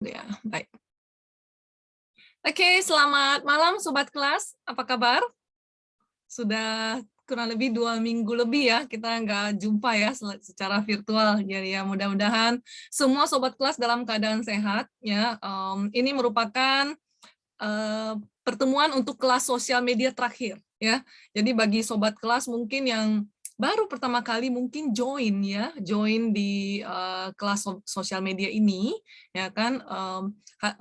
Ya, baik. Oke, selamat malam Sobat Kelas. Apa kabar? Sudah kurang lebih 2 minggu lebih ya, kita nggak jumpa ya secara virtual. Jadi ya mudah-mudahan semua Sobat Kelas dalam keadaan sehat. Ya, ini merupakan pertemuan untuk kelas sosial media terakhir. Ya, jadi bagi Sobat Kelas mungkin yang baru pertama kali mungkin join di kelas sosial media ini, ya kan,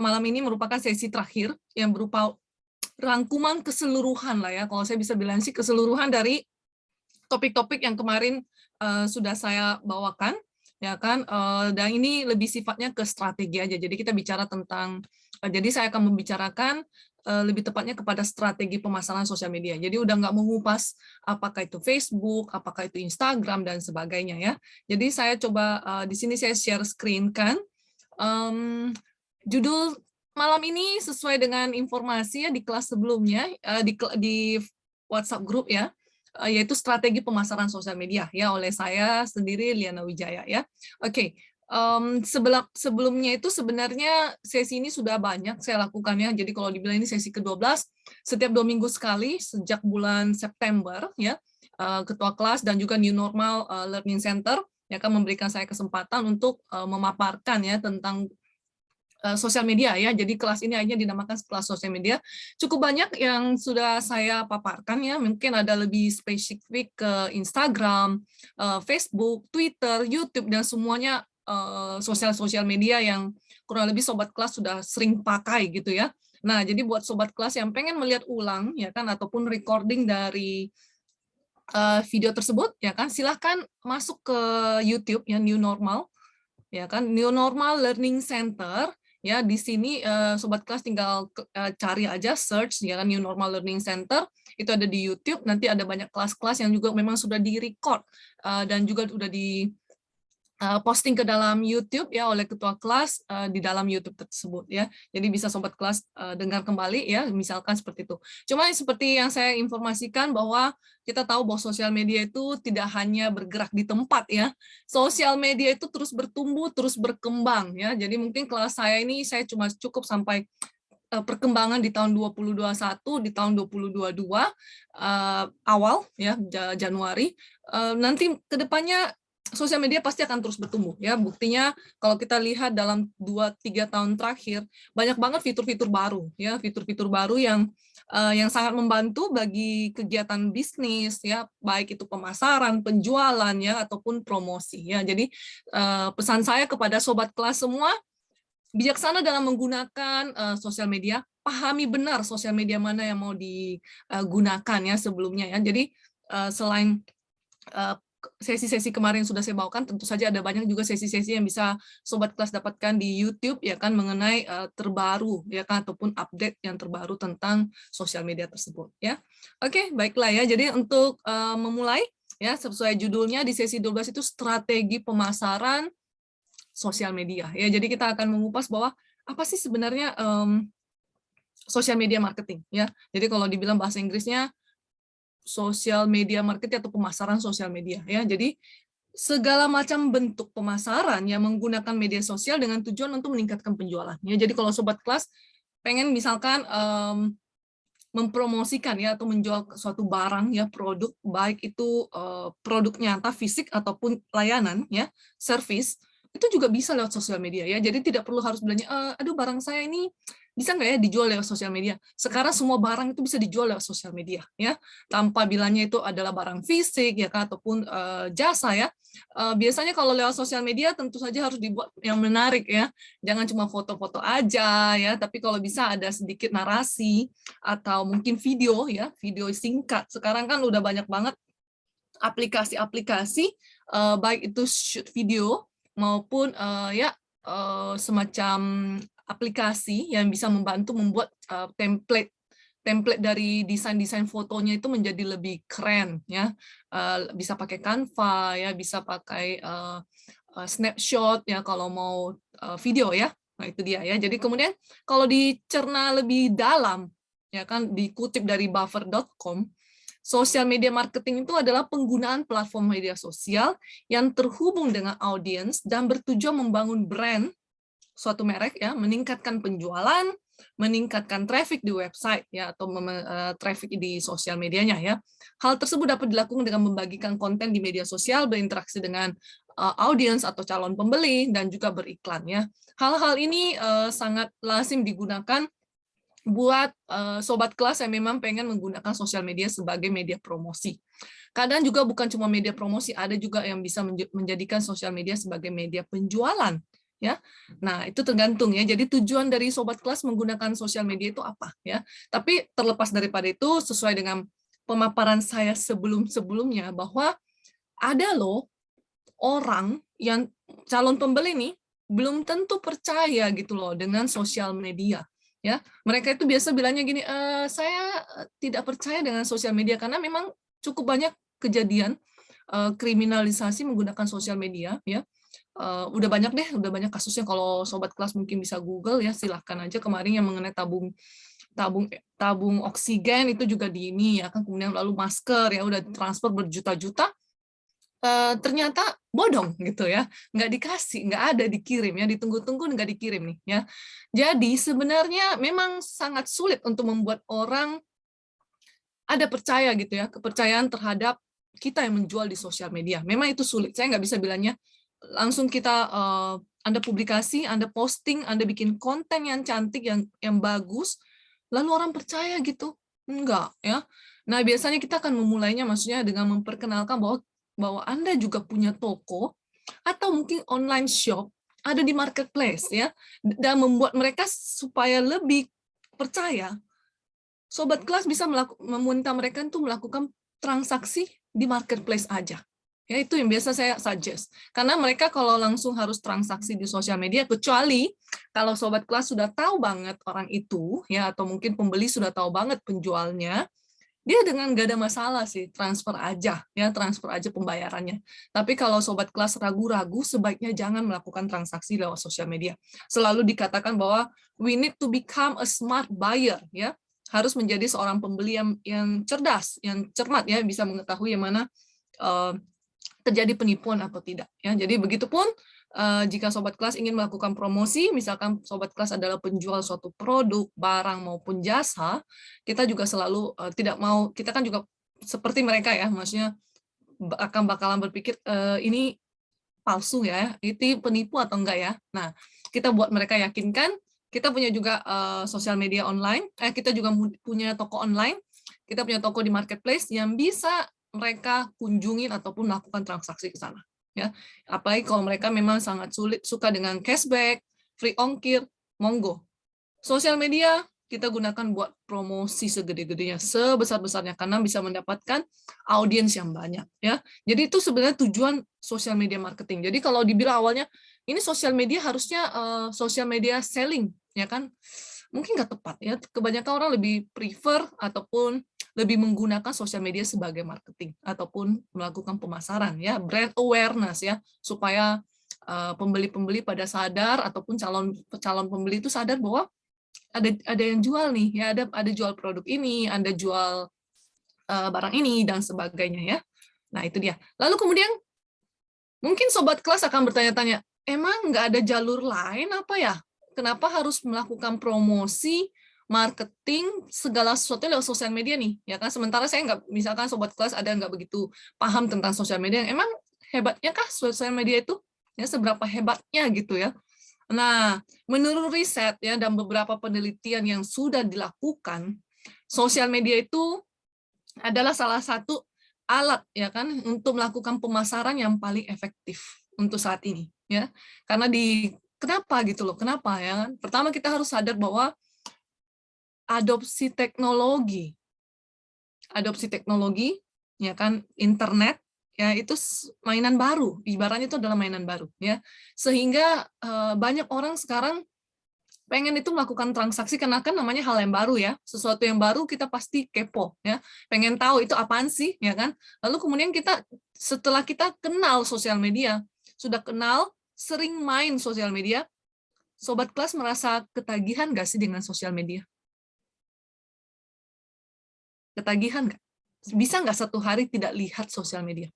malam ini merupakan sesi terakhir yang berupa rangkuman keseluruhan lah ya, kalau saya bisa bilang sih keseluruhan dari topik-topik yang kemarin sudah saya bawakan, ya kan, dan ini lebih sifatnya ke strategi aja. Jadi kita bicara tentang, jadi saya akan membicarakan lebih tepatnya kepada strategi pemasaran sosial media. Jadi udah nggak mengupas apakah itu Facebook, apakah itu Instagram dan sebagainya ya. Jadi saya coba di sini saya share screen kan. Judul malam ini sesuai dengan informasi ya di kelas sebelumnya di WhatsApp grup ya, yaitu strategi pemasaran sosial media ya oleh saya sendiri Liana Wijaya ya. Oke, sebelumnya itu sebenarnya sesi ini sudah banyak saya lakukan ya. Jadi kalau dibilang ini sesi ke-12, setiap 2 minggu sekali sejak bulan September ya, ketua kelas dan juga New Normal Learning Center ya akan memberikan saya kesempatan untuk memaparkan ya tentang sosial media ya. Jadi kelas ini hanya dinamakan kelas sosial media. Cukup banyak yang sudah saya paparkan ya. Mungkin ada lebih spesifik ke Instagram, Facebook, Twitter, YouTube dan semuanya sosial media yang kurang lebih sobat kelas sudah sering pakai gitu ya. Nah, jadi buat sobat kelas yang pengen melihat ulang ya kan ataupun recording dari video tersebut ya kan, silahkan masuk ke YouTube ya New Normal ya kan, New Normal Learning Center ya. Di sini sobat kelas tinggal cari aja search ya kan New Normal Learning Center, itu ada di YouTube. Nanti ada banyak kelas-kelas yang juga memang sudah di-record dan juga udah di posting ke dalam YouTube ya oleh ketua kelas di dalam YouTube tersebut ya. Jadi bisa sobat kelas dengar kembali ya, misalkan seperti itu. Cuma seperti yang saya informasikan bahwa kita tahu bahwa sosial media itu tidak hanya bergerak di tempat ya. Sosial media itu terus bertumbuh, terus berkembang ya. Jadi mungkin kelas saya ini saya cuma cukup sampai perkembangan di tahun 2021, di tahun 2022 awal ya Januari. Nanti kedepannya sosial media pasti akan terus bertumbuh ya. Buktinya kalau kita lihat dalam 2-3 tahun terakhir banyak banget fitur-fitur baru ya, fitur-fitur baru yang sangat membantu bagi kegiatan bisnis ya, baik itu pemasaran, penjualan ya ataupun promosi ya. Jadi pesan saya kepada sobat kelas semua, bijaksana dalam menggunakan sosial media, pahami benar sosial media mana yang mau digunakan ya sebelumnya ya. Jadi selain sesi-sesi kemarin sudah saya bawakan, tentu saja ada banyak juga sesi-sesi yang bisa sobat kelas dapatkan di YouTube ya kan, mengenai terbaru ya kan ataupun update yang terbaru tentang sosial media tersebut ya. Oke, baiklah ya. Jadi untuk memulai ya sesuai judulnya di sesi 12 itu strategi pemasaran sosial media ya. Jadi kita akan mengupas bahwa apa sih sebenarnya sosial media marketing ya. Jadi kalau dibilang bahasa Inggrisnya sosial media marketing atau pemasaran sosial media ya. Jadi segala macam bentuk pemasaran yang menggunakan media sosial dengan tujuan untuk meningkatkan penjualan ya. Jadi kalau sobat kelas pengen misalkan mempromosikan ya atau menjual suatu barang ya, produk, baik itu produk nyata fisik ataupun layanan ya, service, itu juga bisa lewat sosial media ya. Jadi tidak perlu harus belanja aduh barang saya ini bisa nggak ya dijual lewat sosial media. Sekarang semua barang itu bisa dijual lewat sosial media ya, tanpa bilangnya itu adalah barang fisik ya kan ataupun jasa ya. Biasanya kalau lewat sosial media tentu saja harus dibuat yang menarik ya, jangan cuma foto-foto aja ya, tapi kalau bisa ada sedikit narasi atau mungkin video ya, video singkat. Sekarang kan udah banyak banget aplikasi-aplikasi baik itu shoot video maupun semacam aplikasi yang bisa membantu membuat template dari desain-desain fotonya itu menjadi lebih keren ya. Bisa pakai Canva ya, bisa pakai snapshot ya kalau mau video ya. Nah, itu dia ya. Jadi kemudian kalau dicerna lebih dalam ya kan, dikutip dari buffer.com, sosial media marketing itu adalah penggunaan platform media sosial yang terhubung dengan audiens dan bertujuan membangun brand suatu merek ya, meningkatkan penjualan, meningkatkan traffic di website ya, atau traffic di sosial medianya ya. Hal tersebut dapat dilakukan dengan membagikan konten di media sosial, berinteraksi dengan audiens atau calon pembeli, dan juga beriklan ya. Hal-hal ini sangat lazim digunakan buat sobat kelas yang memang pengen menggunakan sosial media sebagai media promosi. Kadang juga bukan cuma media promosi, ada juga yang bisa menjadikan sosial media sebagai media penjualan. Ya, nah itu tergantung ya. Jadi tujuan dari sobat kelas menggunakan sosial media itu apa ya? Tapi terlepas daripada itu, sesuai dengan pemaparan saya sebelum-sebelumnya, bahwa ada loh orang yang calon pembeli nih belum tentu percaya gitu loh dengan sosial media. Ya, mereka itu biasa bilangnya gini, saya tidak percaya dengan sosial media karena memang cukup banyak kejadian kriminalisasi menggunakan sosial media ya. Udah banyak deh, udah banyak kasusnya. Kalau sobat kelas mungkin bisa Google ya, silahkan aja. Kemarin yang mengenai tabung tabung tabung oksigen itu juga di ini ya kan, kemudian lalu masker ya udah transfer berjuta-juta, ternyata bodong gitu ya, nggak dikasih, nggak ada, dikirim ya, ditunggu-tunggu nggak dikirim nih ya. Jadi sebenarnya memang sangat sulit untuk membuat orang ada percaya gitu ya, kepercayaan terhadap kita yang menjual di sosial media. Memang itu sulit, saya nggak bisa bilangnya langsung kita Anda publikasi, Anda posting, Anda bikin konten yang cantik, yang bagus, lalu orang percaya gitu. Enggak ya. Nah, biasanya kita akan memulainya maksudnya dengan memperkenalkan bahwa Anda juga punya toko atau mungkin online shop, ada di marketplace ya, dan membuat mereka supaya lebih percaya. Sobat kelas bisa meminta mereka untuk melakukan transaksi di marketplace aja. Ya, itu yang biasa saya suggest. Karena mereka kalau langsung harus transaksi di sosial media, kecuali kalau sobat kelas sudah tahu banget orang itu, ya, atau mungkin pembeli sudah tahu banget penjualnya, dia dengan nggak ada masalah sih, transfer aja, ya, transfer aja pembayarannya. Tapi kalau sobat kelas ragu-ragu, sebaiknya jangan melakukan transaksi lewat sosial media. Selalu dikatakan bahwa we need to become a smart buyer, ya, harus menjadi seorang pembeli yang cerdas, yang cermat, ya, bisa mengetahui yang mana terjadi penipuan atau tidak. Ya, jadi begitupun jika sobat kelas ingin melakukan promosi, misalkan sobat kelas adalah penjual suatu produk, barang maupun jasa, kita juga selalu tidak mau, kita kan juga seperti mereka ya, maksudnya akan bakalan berpikir ini palsu ya, itu penipu atau enggak ya. Nah, kita buat mereka yakinkan, kita punya juga sosial media online, kita juga punya toko online, kita punya toko di marketplace yang bisa mereka kunjungin ataupun melakukan transaksi ke sana. Ya, apalagi kalau mereka memang sangat suka dengan cashback, free ongkir, monggo. Sosial media kita gunakan buat promosi segede-gedenya, sebesar-besarnya, karena bisa mendapatkan audiens yang banyak. Ya, jadi itu sebenarnya tujuan sosial media marketing. Jadi kalau dibilang awalnya ini sosial media harusnya sosial media selling, ya kan? Mungkin nggak tepat ya. Kebanyakan orang lebih prefer ataupun lebih menggunakan sosial media sebagai marketing ataupun melakukan pemasaran ya, brand awareness ya, supaya pembeli-pembeli pada sadar ataupun calon pembeli itu sadar bahwa ada yang jual nih ya, ada jual produk ini, ada jual barang ini dan sebagainya ya. Nah, itu dia. Lalu kemudian mungkin sobat kelas akan bertanya-tanya, emang nggak ada jalur lain apa ya? Kenapa harus melakukan promosi, marketing, segala sesuatu lewat sosial media nih? Ya kan, sementara saya nggak, misalkan sobat kelas ada nggak begitu paham tentang sosial media, emang hebatnya kah sosial media itu? Ya, seberapa hebatnya gitu ya? Nah, menurut riset ya dan beberapa penelitian yang sudah dilakukan, sosial media itu adalah salah satu alat ya kan untuk melakukan pemasaran yang paling efektif untuk saat ini ya. Karena kenapa gitu loh? Kenapa ya? Pertama kita harus sadar bahwa adopsi teknologi ya kan, internet ya, itu mainan baru, ibaratnya itu adalah mainan baru ya. Sehingga banyak orang sekarang pengen itu melakukan transaksi karena kan namanya hal yang baru ya, sesuatu yang baru kita pasti kepo ya, pengen tahu itu apaan sih ya kan. Lalu kemudian kita setelah kita kenal sosial media, sudah kenal, sering main sosial media, sobat kelas merasa ketagihan nggak sih dengan sosial media? Ketagihan nggak? Bisa nggak satu hari tidak lihat sosial media?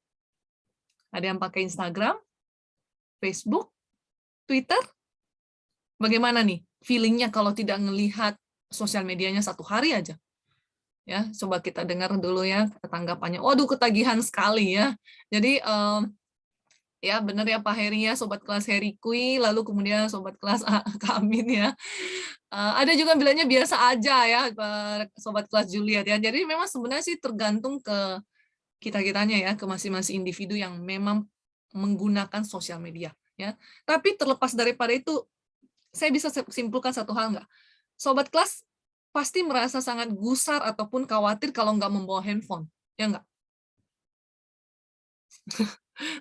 Ada yang pakai Instagram, Facebook, Twitter, Bagaimana nih feeling-nya kalau tidak ngelihat sosial medianya 1 hari aja? Ya, coba kita dengar dulu ya tanggapannya. Waduh, ketagihan sekali ya. Jadi, ya benar ya Pak Heri ya, sobat kelas Heri Kui, lalu kemudian sobat kelas Kak Amin ya. Ada juga bilangnya biasa aja ya, sobat kelas Juliet ya. Jadi memang sebenarnya sih tergantung ke kita-kitanya ya, ke masing-masing individu yang memang menggunakan sosial media ya. Tapi terlepas daripada itu, saya bisa simpulkan satu hal nggak? Sobat kelas pasti merasa sangat gusar ataupun khawatir kalau nggak membawa handphone, ya nggak?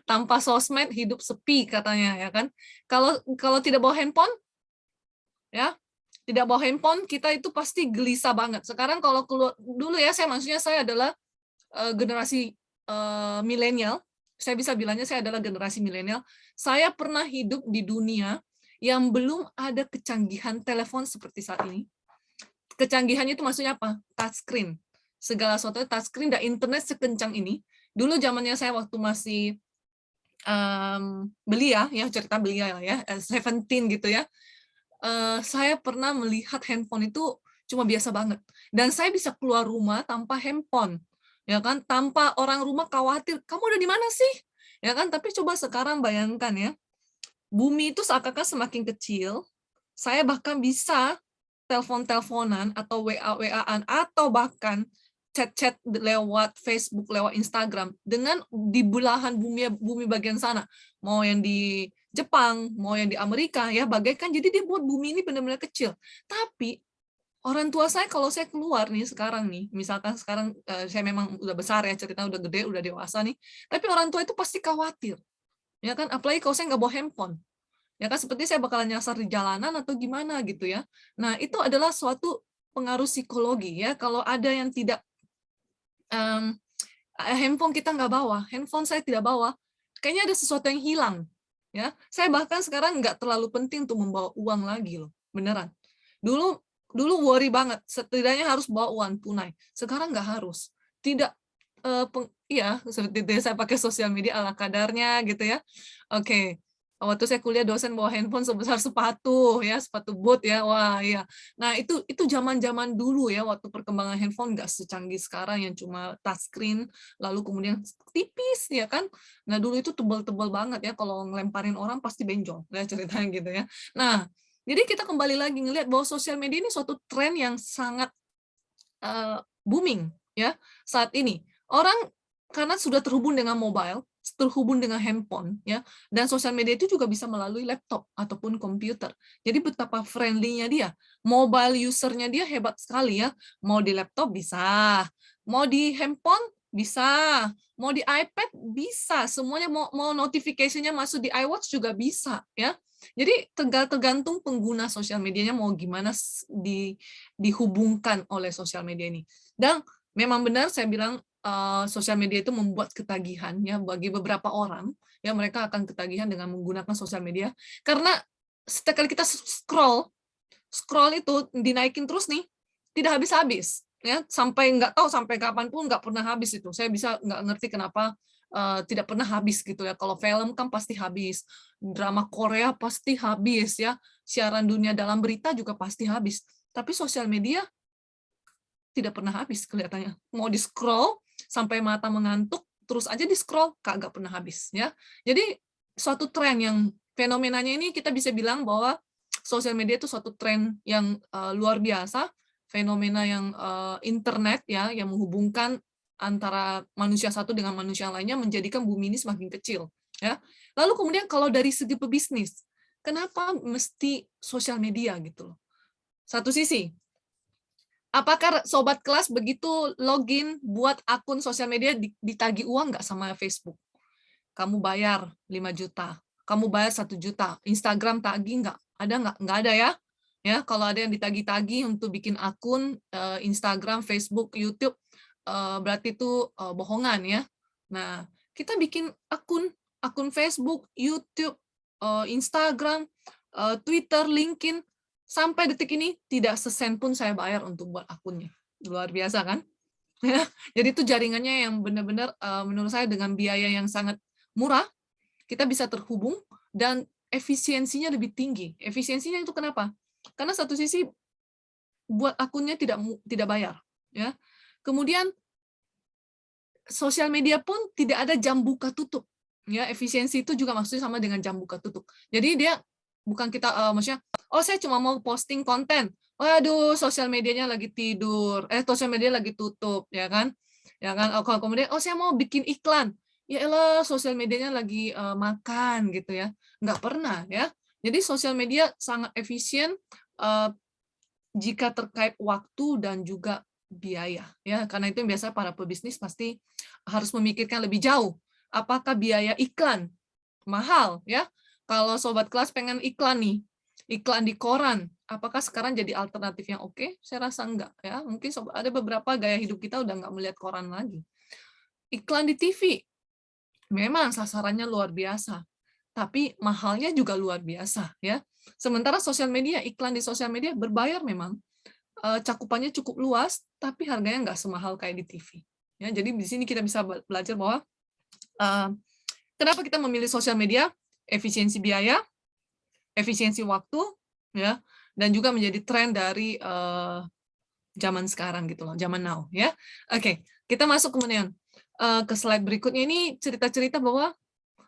Tanpa sosmed hidup sepi katanya ya kan. Kalau kalau tidak bawa handphone ya, tidak bawa handphone kita itu pasti gelisah banget. Sekarang kalau keluar dulu ya, maksudnya saya adalah generasi milenial. Saya bisa bilangnya saya adalah generasi milenial. Saya pernah hidup di dunia yang belum ada kecanggihan telepon seperti saat ini. Kecanggihannya itu maksudnya apa? Touchscreen. Segala sesuatu touchscreen dan internet sekencang ini. Dulu zamannya saya waktu masih belia, ya cerita belia ya, 17 gitu ya. Saya pernah melihat handphone itu cuma biasa banget. Dan saya bisa keluar rumah tanpa handphone. Ya kan, tanpa orang rumah khawatir, kamu udah di mana sih? Ya kan, tapi coba sekarang bayangkan ya, bumi itu seakan-akan semakin kecil, saya bahkan bisa telepon-teleponan atau WA-WA-an atau bahkan chat-chat lewat Facebook, lewat Instagram dengan di belahan bumi bagian sana. Mau yang di Jepang, mau yang di Amerika ya, bagaikan jadi dia buat bumi ini benar-benar kecil. Tapi orang tua saya kalau saya keluar nih sekarang nih, misalkan sekarang saya memang udah besar ya, cerita udah gede, udah dewasa nih, tapi orang tua itu pasti khawatir. Ya kan, apalagi kalau saya nggak bawa handphone. Ya kan seperti saya bakalan nyasar di jalanan atau gimana gitu ya. Nah, itu adalah suatu pengaruh psikologi ya. Kalau ada yang tidak handphone kita nggak bawa, handphone saya tidak bawa, kayaknya ada sesuatu yang hilang. Ya, saya bahkan sekarang nggak terlalu penting untuk membawa uang lagi loh, beneran. Dulu dulu worry banget, setidaknya harus bawa uang tunai. Sekarang nggak harus. Tidak iya, seperti itu saya pakai sosial media ala kadarnya gitu ya. Oke. Waktu saya kuliah dosen bawa handphone sebesar sepatu ya, sepatu boot ya. Wah, iya. Nah, itu zaman-zaman dulu ya, waktu perkembangan handphone nggak secanggih sekarang yang cuma touchscreen, lalu kemudian tipis ya kan. Nah, dulu itu tebal-tebal banget ya, kalau ngelemparin orang pasti benjol ya ceritanya gitu ya. Nah, jadi kita kembali lagi ngelihat bahwa sosial media ini suatu tren yang sangat booming ya saat ini. Orang karena sudah terhubung dengan mobile, terhubung dengan handphone ya, dan sosial media itu juga bisa melalui laptop ataupun komputer. Jadi betapa friendly-nya dia. Mobile user-nya dia hebat sekali ya. Mau di laptop bisa, mau di handphone bisa, mau di iPad bisa, semuanya mau notification-nya masuk di iWatch juga bisa ya. Jadi tergantung pengguna sosial medianya mau gimana dihubungkan oleh sosial media ini. Dan memang benar saya bilang sosial media itu membuat ketagihan ya bagi beberapa orang ya, mereka akan ketagihan dengan menggunakan sosial media karena setiap kali kita scroll itu dinaikin terus nih, tidak habis-habis ya, sampai nggak tahu sampai kapan pun nggak pernah habis itu. Saya bisa nggak ngerti kenapa tidak pernah habis gitu ya. Kalau film kan pasti habis, drama Korea pasti habis ya, siaran dunia dalam berita juga pasti habis. Tapi sosial media tidak pernah habis kelihatannya. Mau di-scroll sampai mata mengantuk, terus aja di-scroll, kagak pernah habis ya. Jadi suatu tren yang fenomenanya ini kita bisa bilang bahwa sosial media itu suatu tren yang luar biasa, fenomena yang internet ya, yang menghubungkan antara manusia satu dengan manusia lainnya menjadikan bumi ini semakin kecil ya. Lalu kemudian kalau dari segi pebisnis, kenapa mesti sosial media gitu loh. Satu sisi, apakah sobat kelas begitu login buat akun sosial media ditagih uang nggak sama Facebook? Kamu bayar 5 juta, kamu bayar 1 juta, Instagram tagih nggak? Ada nggak? Nggak ada ya. Ya, kalau ada yang ditagih-tagih untuk bikin akun Instagram, Facebook, YouTube, berarti itu bohongan ya. Nah, kita bikin akun Facebook, YouTube, Instagram, Twitter, LinkedIn, sampai detik ini tidak sesen pun saya bayar untuk buat akunnya. Luar biasa kan? Jadi itu jaringannya yang benar-benar menurut saya dengan biaya yang sangat murah, kita bisa terhubung dan efisiensinya lebih tinggi. Efisiensinya itu kenapa? Karena satu sisi buat akunnya tidak bayar, ya. Kemudian sosial media pun tidak ada jam buka tutup, ya. Efisiensi itu juga maksudnya sama dengan jam buka tutup. Jadi dia bukan kita maksudnya, oh saya cuma mau posting konten, waduh sosial medianya lagi tidur, sosial media lagi tutup, ya kan? Ya kan? Oh, kemudian oh saya mau bikin iklan, ya elah sosial medianya lagi makan gitu ya. Nggak pernah ya. Jadi sosial media sangat efisien jika terkait waktu dan juga biaya, ya. Karena itu yang biasa para pebisnis pasti harus memikirkan lebih jauh. Apakah biaya iklan mahal, ya? Kalau sobat kelas pengen iklan nih, iklan di koran, apakah sekarang jadi alternatif yang oke? Saya rasa enggak, ya. Mungkin ada beberapa gaya hidup kita udah nggak melihat koran lagi. Iklan di TV, memang sasarannya luar biasa, tapi mahalnya juga luar biasa, ya. Sementara sosial media, iklan di sosial media berbayar memang, cakupannya cukup luas, tapi harganya nggak semahal kayak di TV. Ya, jadi di sini kita bisa belajar bahwa kenapa kita memilih sosial media, efisiensi biaya, efisiensi waktu, ya, dan juga menjadi tren dari zaman sekarang gitu loh, zaman now, ya. Oke, kita masuk kemudian ke slide berikutnya. Ini cerita-cerita bahwa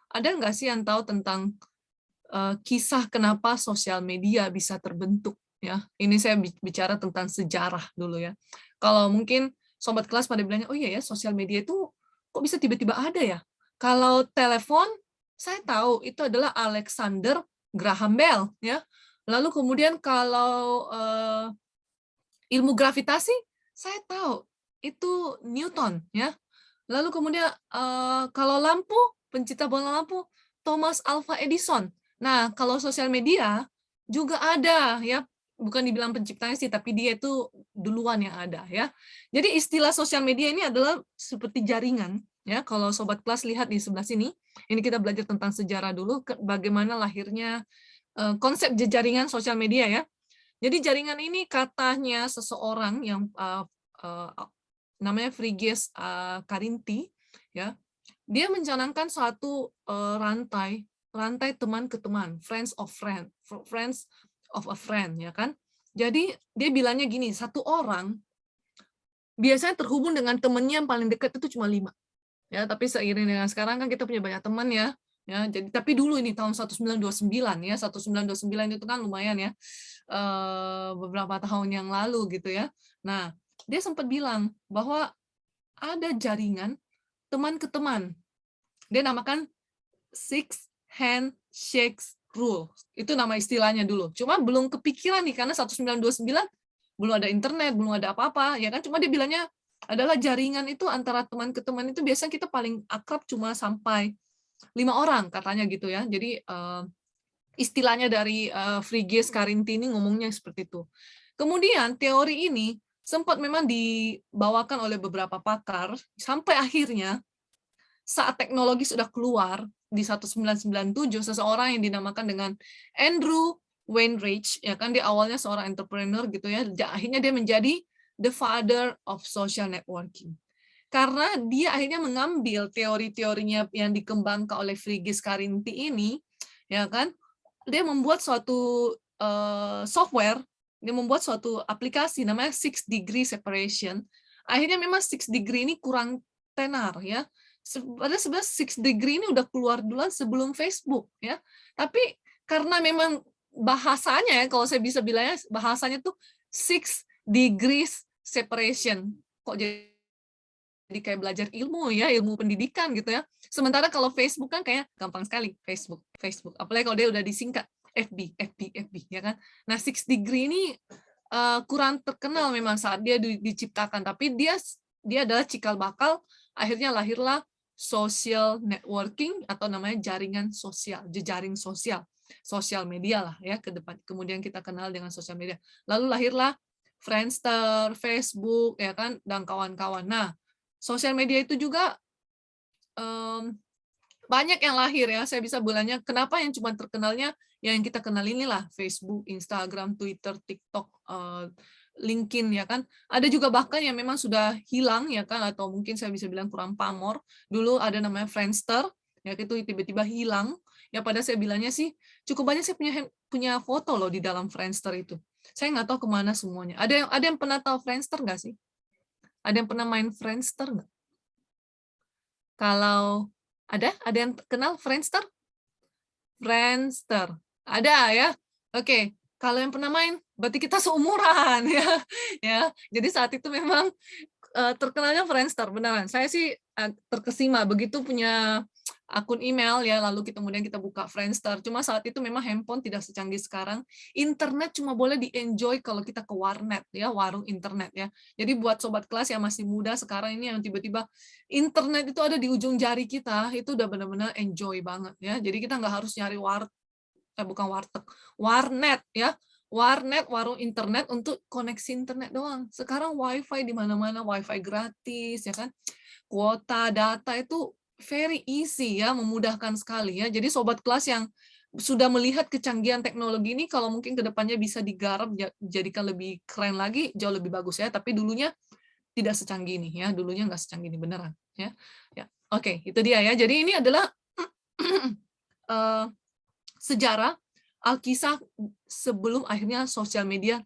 ada nggak sih yang tahu tentang kisah kenapa sosial media bisa terbentuk, ya. Ini saya bicara tentang sejarah dulu ya. Kalau mungkin sobat kelas pada bilangnya, oh iya ya sosial media itu kok bisa tiba-tiba ada ya. Kalau telepon saya tahu itu adalah Alexander Graham Bell, ya. Lalu kemudian kalau ilmu gravitasi saya tahu itu Newton, ya. Lalu kemudian kalau lampu, pencipta bola lampu Thomas Alva Edison. Nah, kalau sosial media juga ada ya, bukan dibilang penciptanya sih, tapi dia itu duluan yang ada ya. Jadi istilah sosial media ini adalah seperti jaringan ya. Kalau sobat kelas lihat di sebelah sini, ini kita belajar tentang sejarah dulu, bagaimana lahirnya konsep jaringan sosial media ya. Jadi jaringan ini katanya seseorang yang namanya Frigyes Karinti, ya, dia mencanangkan suatu rantai teman ke teman, friends of a friend, ya kan. Jadi dia bilangnya gini, satu orang biasanya terhubung dengan temennya yang paling dekat itu cuma 5. Ya, tapi seiring dengan sekarang kan kita punya banyak teman ya. Ya, jadi tapi dulu ini tahun 1929 ya, 1929 itu kan lumayan ya. Beberapa tahun yang lalu gitu ya. Nah, dia sempat bilang bahwa ada jaringan teman ke teman. Dia namakan six handshakes rule. Itu nama istilahnya dulu. Cuma belum kepikiran nih karena 1929 belum ada internet, belum ada apa-apa, ya kan? Cuma dia bilangnya adalah jaringan itu antara teman ke teman itu biasanya kita paling akrab cuma sampai 5 orang katanya gitu ya. Jadi istilahnya dari Frigyes Karinti ini ngomongnya seperti itu. Kemudian teori ini sempat memang dibawakan oleh beberapa pakar sampai akhirnya saat teknologi sudah keluar di 1997 seseorang yang dinamakan dengan Andrew Weinreich ya kan, dia awalnya seorang entrepreneur gitu ya, akhirnya dia menjadi the father of social networking. Karena dia akhirnya mengambil teori-teorinya yang dikembangkan oleh Frigyes Karinti ini, ya kan, dia membuat suatu software, dia membuat suatu aplikasi namanya 6 degree separation. Akhirnya memang 6 degree ini kurang tenar ya. Padahal sebenarnya 6 degree ini udah keluar duluan sebelum Facebook ya. Tapi karena memang bahasanya ya, kalau saya bisa bilangnya bahasanya tuh 6 degrees separation. Kok jadi kayak belajar ilmu ya, ilmu pendidikan gitu ya. Sementara kalau Facebook kan kayak gampang sekali, Facebook. Apalagi kalau dia udah disingkat FB ya kan. Nah, 6 degree ini kurang terkenal memang saat dia diciptakan, tapi dia adalah cikal bakal akhirnya lahirlah social networking atau namanya jaringan sosial, jejaring sosial media lah ya ke depan. Kemudian kita kenal dengan sosial media. Lalu lahirlah Friendster, Facebook ya kan, dan kawan-kawan. Nah, sosial media itu juga banyak yang lahir ya. Saya bisa bilangnya kenapa yang cuma terkenalnya yang kita kenal inilah Facebook, Instagram, Twitter, TikTok, LinkedIn ya kan. Ada juga bahkan yang memang sudah hilang ya kan, atau mungkin saya bisa bilang kurang pamor. Dulu ada namanya Friendster, ya itu tiba-tiba hilang. Ya pada saya bilangnya sih, cukup banyak saya punya foto loh di dalam Friendster itu. Saya nggak tahu kemana semuanya. Ada yang pernah tahu Friendster nggak sih? Ada yang pernah main Friendster nggak? Kalau ada yang kenal Friendster? Friendster. Ada ya? Oke, kalau yang pernah main, berarti kita seumuran ya. Ya, jadi saat itu memang terkenalnya Friendster, beneran. Saya sih terkesima begitu punya akun email ya, lalu kemudian kita buka Friendster. Cuma saat itu memang handphone tidak secanggih sekarang. Internet cuma boleh di-enjoy kalau kita ke warnet ya, warung internet ya. Jadi buat sobat kelas yang masih muda sekarang ini yang tiba-tiba internet itu ada di ujung jari kita, itu udah benar-benar enjoy banget ya. Jadi kita nggak harus nyari bukan warteg, warnet ya. Warnet, warung internet untuk koneksi internet doang. Sekarang wifi di mana-mana, wifi gratis ya kan. Kuota data itu very easy ya, memudahkan sekali ya. Jadi sobat kelas yang sudah melihat kecanggihan teknologi ini, kalau mungkin kedepannya bisa digarap jadikan lebih keren lagi, jauh lebih bagus ya. Tapi dulunya tidak secanggih ini ya, dulunya nggak secanggih ini beneran ya. Ya, oke, itu dia ya. Jadi ini adalah sejarah Alkisah sebelum akhirnya sosial media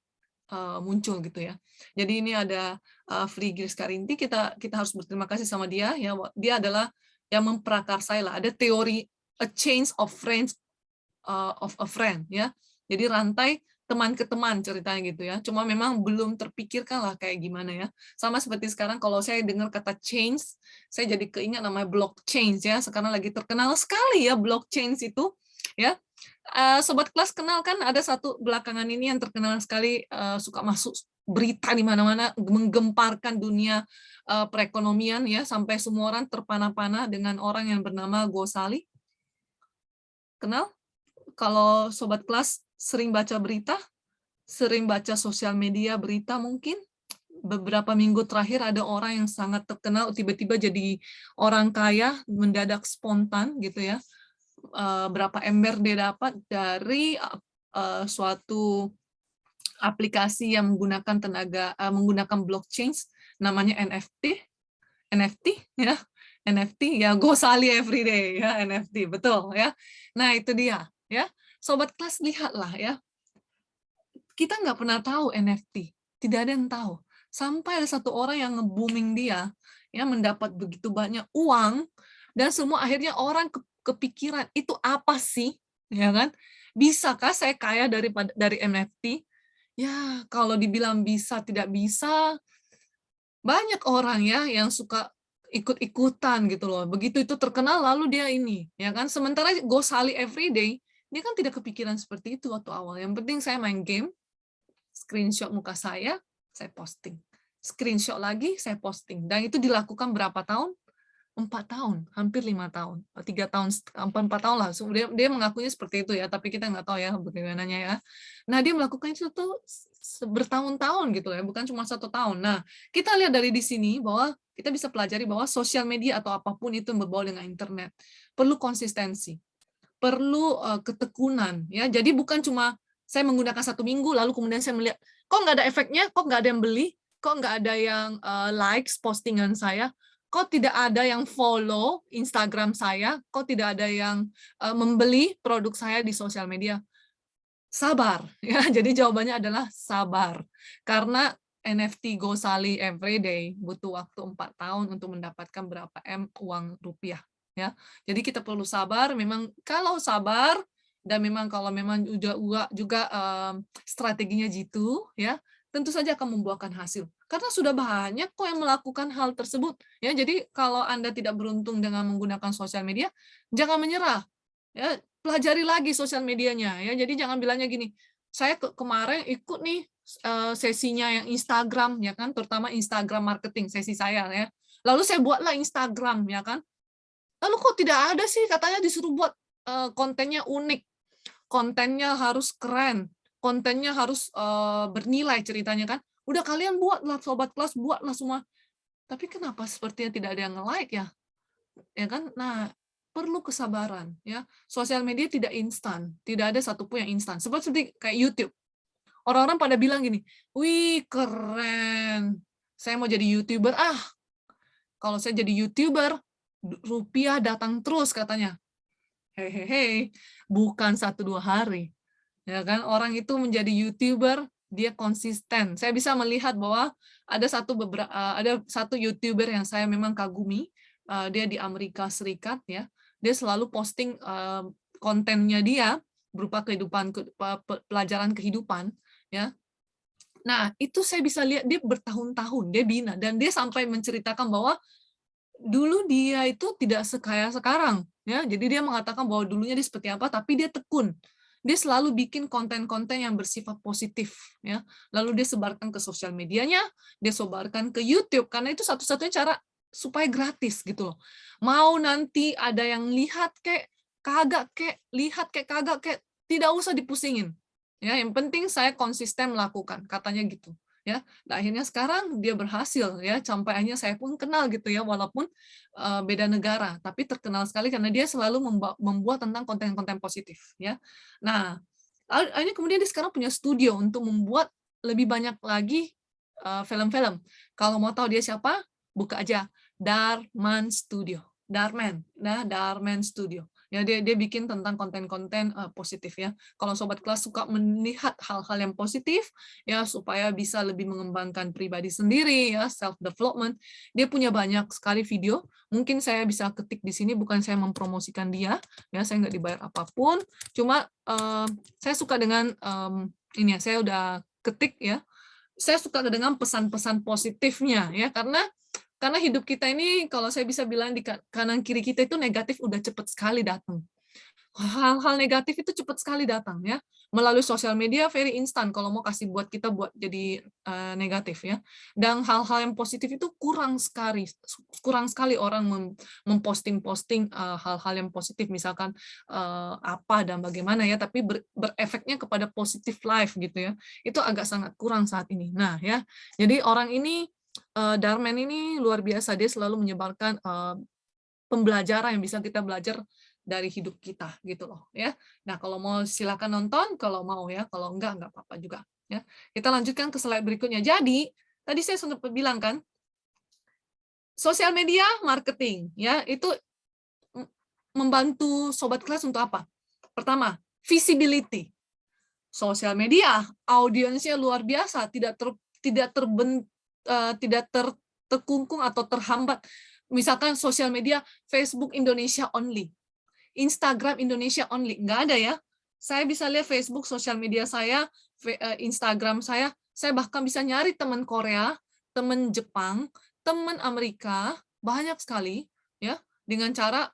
muncul gitu ya. Jadi ini ada Frigyrs Karinti, kita harus berterima kasih sama dia ya. Dia adalah yang memprakarsai lah. Ada teori a chains of friends of a friend ya. Jadi rantai teman ke teman ceritanya gitu ya. Cuma memang belum terpikirkan lah kayak gimana ya. Sama seperti sekarang kalau saya dengar kata chains, saya jadi keingat namanya blockchain ya. Sekarang lagi terkenal sekali ya blockchain itu ya. Sobat kelas kenal kan ada satu belakangan ini yang terkenal sekali suka masuk berita di mana-mana menggemparkan dunia perekonomian ya sampai semua orang terpana-pana dengan orang yang bernama Gosali. Kenal? Kalau sobat kelas sering baca berita, sering baca sosial media berita mungkin beberapa minggu terakhir ada orang yang sangat terkenal tiba-tiba jadi orang kaya mendadak spontan gitu ya. Berapa ember dia dapat dari suatu aplikasi yang menggunakan blockchain namanya NFT ya. NFT ya Gosali everyday ya NFT betul ya. Nah, itu dia ya. Sobat kelas lihatlah ya. Kita nggak pernah tahu NFT. Tidak ada yang tahu. Sampai ada satu orang yang nge-booming dia ya mendapat begitu banyak uang dan semua akhirnya orang kepikiran itu apa sih? Ya kan? Bisakah saya kaya dari NFT? Ya, kalau dibilang bisa tidak bisa, banyak orang ya yang suka ikut-ikutan gitu loh. Begitu itu terkenal lalu dia ini, ya kan? Sementara Gosali everyday, dia kan tidak kepikiran seperti itu waktu awal. Yang penting saya main game, screenshot muka saya posting. Screenshot lagi, saya posting. Dan itu dilakukan berapa tahun? 4 tahun, hampir 5 tahun, 3 tahun, 4 tahun lah. Dia mengakunya seperti itu ya, tapi kita nggak tahu ya bagaimananya ya. Nah, dia melakukan itu tuh bertahun-tahun gitu ya, bukan cuma 1 tahun. Nah, kita lihat dari di sini bahwa kita bisa pelajari bahwa sosial media atau apapun itu yang berbau dengan internet perlu konsistensi, perlu ketekunan ya. Jadi bukan cuma saya menggunakan 1 minggu lalu kemudian saya melihat kok nggak ada efeknya, kok nggak ada yang beli, kok nggak ada yang likes postingan saya, kok tidak ada yang follow Instagram saya, kok tidak ada yang membeli produk saya di sosial media. Sabar ya. Jadi jawabannya adalah sabar. Karena NFT Gosali everyday butuh waktu 4 tahun untuk mendapatkan berapa uang rupiah ya. Jadi kita perlu sabar, memang kalau sabar dan memang kalau memang juga strateginya jitu ya, tentu saja akan membuahkan hasil. Karena sudah banyak kok yang melakukan hal tersebut ya. Jadi kalau Anda tidak beruntung dengan menggunakan sosial media, jangan menyerah. Ya, pelajari lagi sosial medianya ya. Jadi jangan bilangnya gini, saya kemarin ikut nih sesinya yang Instagram ya kan, terutama Instagram marketing sesi saya ya. Lalu saya buatlah Instagram ya kan. Lalu kok tidak ada sih katanya disuruh buat kontennya unik, kontennya harus keren, kontennya harus bernilai ceritanya kan. Udah kalian buatlah sobat kelas, buatlah semua. Tapi kenapa sepertinya tidak ada yang nge-like ya? Ya kan? Nah, perlu kesabaran ya. Sosial media tidak instan, tidak ada satupun yang instan. Seperti kayak YouTube. Orang-orang pada bilang gini, "Wih, keren. Saya mau jadi YouTuber." Ah, kalau saya jadi YouTuber, rupiah datang terus katanya. Hehehe, bukan 1-2 hari. Ya kan, orang itu menjadi YouTuber, dia konsisten. Saya bisa melihat bahwa ada satu YouTuber yang saya memang kagumi, dia di Amerika Serikat ya. Dia selalu posting kontennya dia berupa pelajaran kehidupan ya. Nah, itu saya bisa lihat dia bertahun-tahun dia bina dan dia sampai menceritakan bahwa dulu dia itu tidak sekaya sekarang, ya. Jadi dia mengatakan bahwa dulunya dia seperti apa, tapi dia tekun. Dia selalu bikin konten-konten yang bersifat positif, ya. Lalu dia sebarkan ke sosial medianya, dia sebarkan ke YouTube karena itu satu-satunya cara supaya gratis gitu loh. Mau nanti ada yang lihat kek kagak kek, tidak usah dipusingin. Ya, yang penting saya konsisten melakukan, katanya gitu. Ya, nah, akhirnya sekarang dia berhasil ya, sampai akhirnya saya pun kenal gitu ya, walaupun beda negara, tapi terkenal sekali karena dia selalu membuat tentang konten-konten positif ya. Nah, akhirnya kemudian dia sekarang punya studio untuk membuat lebih banyak lagi film-film. Kalau mau tahu dia siapa, buka aja Darman Studio. Darman Studio. Ya, dia bikin tentang konten-konten positif ya. Kalau sobat kelas suka melihat hal-hal yang positif ya supaya bisa lebih mengembangkan pribadi sendiri ya, self development. Dia punya banyak sekali video. Mungkin saya bisa ketik di sini, bukan saya mempromosikan dia ya, saya nggak dibayar apapun. Cuma saya suka dengan ini ya, saya udah ketik ya. Saya suka dengan pesan-pesan positifnya ya, karena hidup kita ini kalau saya bisa bilang di kanan kiri kita itu negatif udah cepet sekali datang. Hal-hal negatif itu cepat sekali datang ya. Melalui sosial media very instan kalau mau kasih buat kita buat jadi negatif ya. Dan hal-hal yang positif itu kurang sekali orang memposting-posting hal-hal yang positif misalkan apa dan bagaimana ya, tapi berefeknya kepada positive life gitu ya. Itu agak sangat kurang saat ini. Nah ya, jadi orang ini Darman ini luar biasa, dia selalu menyebarkan pembelajaran yang bisa kita belajar dari hidup kita gitu loh ya. Nah, kalau mau silakan nonton kalau mau ya, kalau enggak apa-apa juga ya. Kita lanjutkan ke slide berikutnya. Jadi, tadi saya sempat bilang kan, sosial media marketing ya, itu membantu sobat kelas untuk apa? Pertama, visibility. Sosial media audiensnya luar biasa, tidak terkungkung atau terhambat. Misalkan sosial media Facebook Indonesia only, Instagram Indonesia only, nggak ada ya. Saya bisa lihat Facebook sosial media saya, Instagram saya bahkan bisa nyari teman Korea, teman Jepang, teman Amerika, banyak sekali ya dengan cara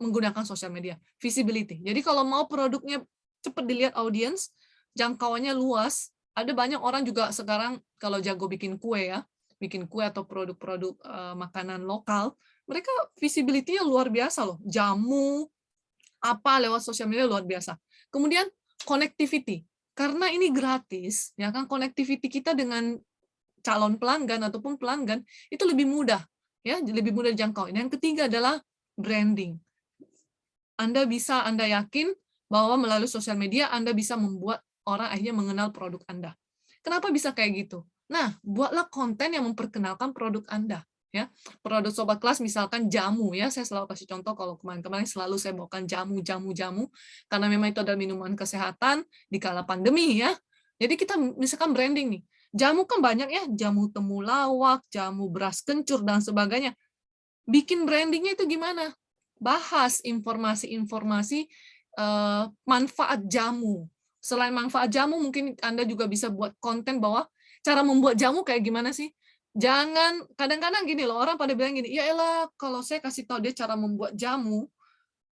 menggunakan sosial media, visibility. Jadi kalau mau produknya cepat dilihat audiens, jangkauannya luas, ada banyak orang juga sekarang kalau jago bikin kue ya, bikin kue atau produk-produk makanan lokal, mereka visibility-nya luar biasa loh, jamu, apa lewat sosial media luar biasa. Kemudian connectivity, karena ini gratis, ya kan connectivity kita dengan calon pelanggan ataupun pelanggan itu lebih mudah, ya lebih mudah dijangkau. Yang ketiga adalah branding. Anda yakin bahwa melalui sosial media Anda bisa membuat orang akhirnya mengenal produk Anda. Kenapa bisa kayak gitu? Nah, buatlah konten yang memperkenalkan produk Anda. Ya, produk sobat kelas misalkan jamu ya, saya selalu kasih contoh kalau kemarin-kemarin selalu saya bawakan jamu karena memang itu adalah minuman kesehatan di kala pandemi ya. Jadi kita misalkan branding nih, jamu kan banyak ya, jamu temulawak, jamu beras kencur dan sebagainya. Bikin brandingnya itu gimana? Bahas informasi-informasi manfaat jamu. Selain manfaat jamu, mungkin Anda juga bisa buat konten bahwa cara membuat jamu kayak gimana sih? Jangan, kadang-kadang gini loh, orang pada bilang gini, ya elah, kalau saya kasih tahu dia cara membuat jamu,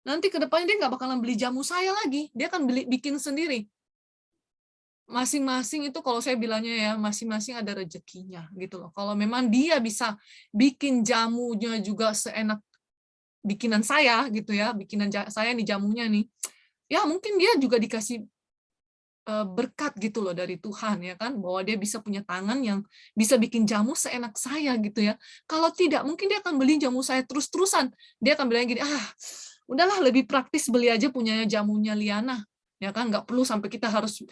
nanti ke depannya dia nggak bakalan beli jamu saya lagi, dia akan bikin sendiri. Masing-masing itu kalau saya bilangnya ya, masing-masing ada rezekinya gitu loh. Kalau memang dia bisa bikin jamunya juga seenak bikinan saya gitu ya, bikinan saya nih jamunya nih, ya mungkin dia juga dikasih berkat gitu loh dari Tuhan ya kan, bahwa dia bisa punya tangan yang bisa bikin jamu seenak saya gitu ya. Kalau tidak, mungkin dia akan beli jamu saya terus-terusan. Dia akan bilang gini, udahlah lebih praktis beli aja punyanya jamunya Liana. Ya kan, nggak perlu sampai kita harus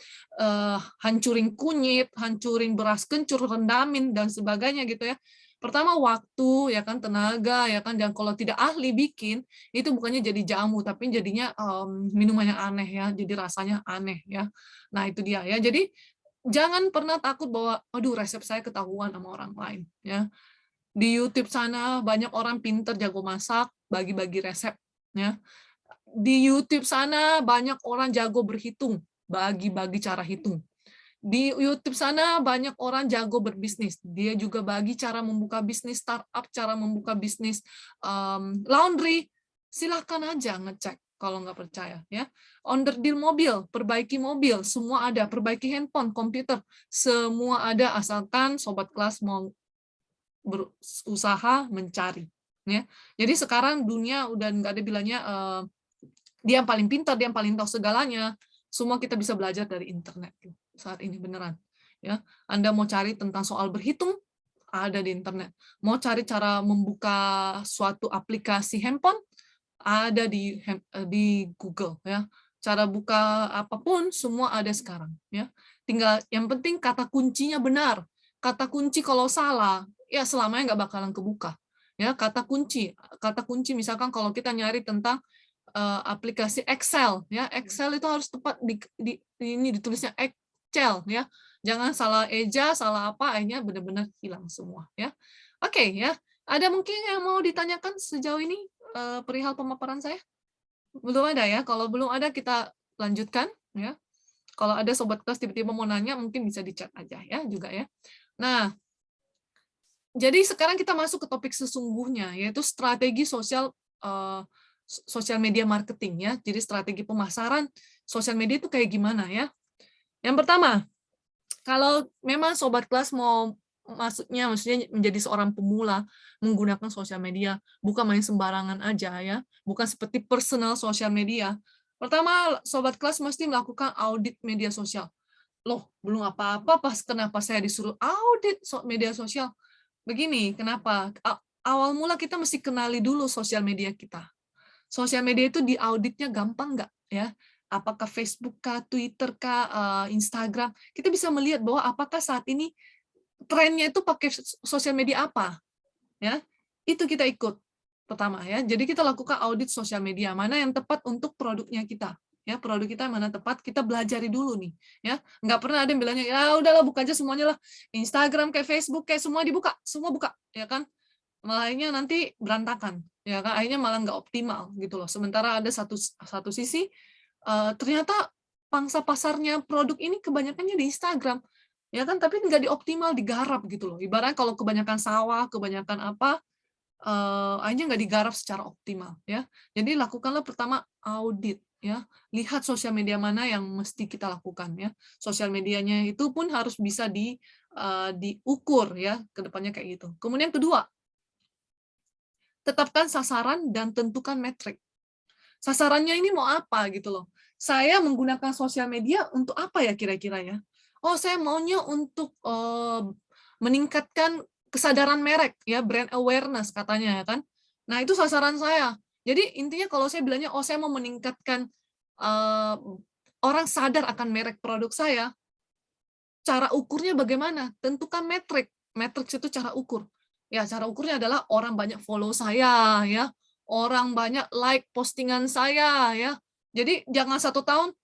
hancurin kunyit, hancurin beras kencur, rendamin dan sebagainya gitu ya. Pertama waktu, ya kan, tenaga, ya kan, dan kalau tidak ahli bikin, itu bukannya jadi jamu, tapi jadinya minuman yang aneh ya, jadi rasanya aneh ya. Nah itu dia ya. Jadi jangan pernah takut bahwa, aduh resep saya ketahuan sama orang lain ya. Di YouTube sana banyak orang pinter jago masak, bagi-bagi resep ya. Di YouTube sana banyak orang jago berhitung, bagi-bagi cara hitung. Di YouTube sana banyak orang jago berbisnis. Dia juga bagi cara membuka bisnis startup, cara membuka bisnis laundry. Silahkan aja ngecek kalau nggak percaya ya. Onderdil mobil, perbaiki mobil, semua ada. Perbaiki handphone, komputer, semua ada asalkan sobat kelas mau berusaha mencari. Ya. Jadi sekarang dunia udah nggak ada bilangnya dia yang paling pintar, dia yang paling tahu segalanya. Semua kita bisa belajar dari internet saat ini beneran. Ya, Anda mau cari tentang soal berhitung, ada di internet. Mau cari cara membuka suatu aplikasi handphone, ada di Google ya. Cara buka apapun semua ada sekarang ya. Tinggal yang penting kata kuncinya benar. Kata kunci kalau salah, ya selamanya nggak bakalan kebuka. Ya, kata kunci misalkan kalau kita nyari tentang aplikasi Excel ya, Excel itu harus tepat ini ditulisnya Excel ya. Jangan salah eja, salah apa, akhirnya benar-benar hilang semua ya. Oke ya. Ada mungkin yang mau ditanyakan sejauh ini perihal pemaparan saya? Belum ada ya. Kalau belum ada kita lanjutkan ya. Kalau ada sobat kelas tiba-tiba mau nanya mungkin bisa di chat aja ya juga ya. Nah, jadi sekarang kita masuk ke topik sesungguhnya yaitu strategi sosial media marketing ya. Jadi strategi pemasaran sosial media itu kayak gimana ya? Yang pertama, kalau memang sobat kelas mau maksudnya menjadi seorang pemula menggunakan sosial media, bukan main sembarangan aja ya, bukan seperti personal sosial media. Pertama, sobat kelas mesti melakukan audit media sosial. Loh, belum apa-apa pas kenapa saya disuruh audit media sosial? Begini, kenapa? Awal mula kita mesti kenali dulu sosial media kita. Sosial media itu diauditnya gampang nggak ya? Apakah Facebook kah, Twitter kah, Instagram? Kita bisa melihat bahwa apakah saat ini trennya itu pakai sosial media apa, ya? Itu kita ikut pertama ya. Jadi kita lakukan audit sosial media mana yang tepat untuk produknya kita. Ya, produk kita mana tepat, kita belajari dulu nih, ya. Nggak pernah ada yang bilangnya, ya udahlah buka aja semuanya lah. Instagram kayak Facebook kayak semua dibuka, semua buka, ya kan? Malahnya nanti berantakan, ya kan? Akhirnya malah nggak optimal gitu loh. Sementara ada satu sisi ternyata pangsa pasarnya produk ini kebanyakannya di Instagram, ya kan? Tapi nggak dioptimal, digarap gitu loh. Ibaratnya kalau kebanyakan sawah, kebanyakan apa, akhirnya nggak digarap secara optimal, ya. Jadi lakukanlah pertama audit, ya. Lihat sosial media mana yang mesti kita lakukan, ya. Sosial medianya itu pun harus bisa diukur, ya. Kedepannya kayak gitu. Kemudian kedua, tetapkan sasaran dan tentukan metrik. Sasarannya ini mau apa gitu loh. Saya menggunakan sosial media untuk apa ya kira-kira ya? Oh, saya maunya untuk meningkatkan kesadaran merek ya, brand awareness katanya ya kan. Nah, itu sasaran saya. Jadi intinya kalau saya bilangnya oh saya mau meningkatkan orang sadar akan merek produk saya, cara ukurnya bagaimana? Tentukan metrik. Metrik itu cara ukur. Ya, cara ukurnya adalah orang banyak follow saya, ya. Orang banyak like postingan saya, ya. Jadi jangan 1 tahun,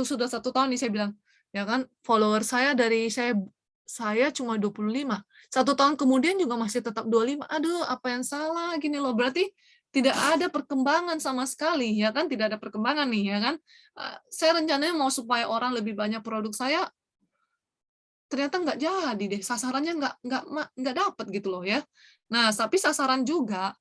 sudah 1 tahun nih saya bilang, ya kan, follower saya dari saya cuma 25. 1 tahun kemudian juga masih tetap 25. Aduh, apa yang salah gini loh. Berarti tidak ada perkembangan sama sekali, ya kan? Tidak ada perkembangan nih, ya kan? Saya rencananya mau supaya orang lebih banyak produk saya, ternyata nggak jadi deh, sasarannya nggak dapet gitu loh ya. Nah, tapi sasaran juga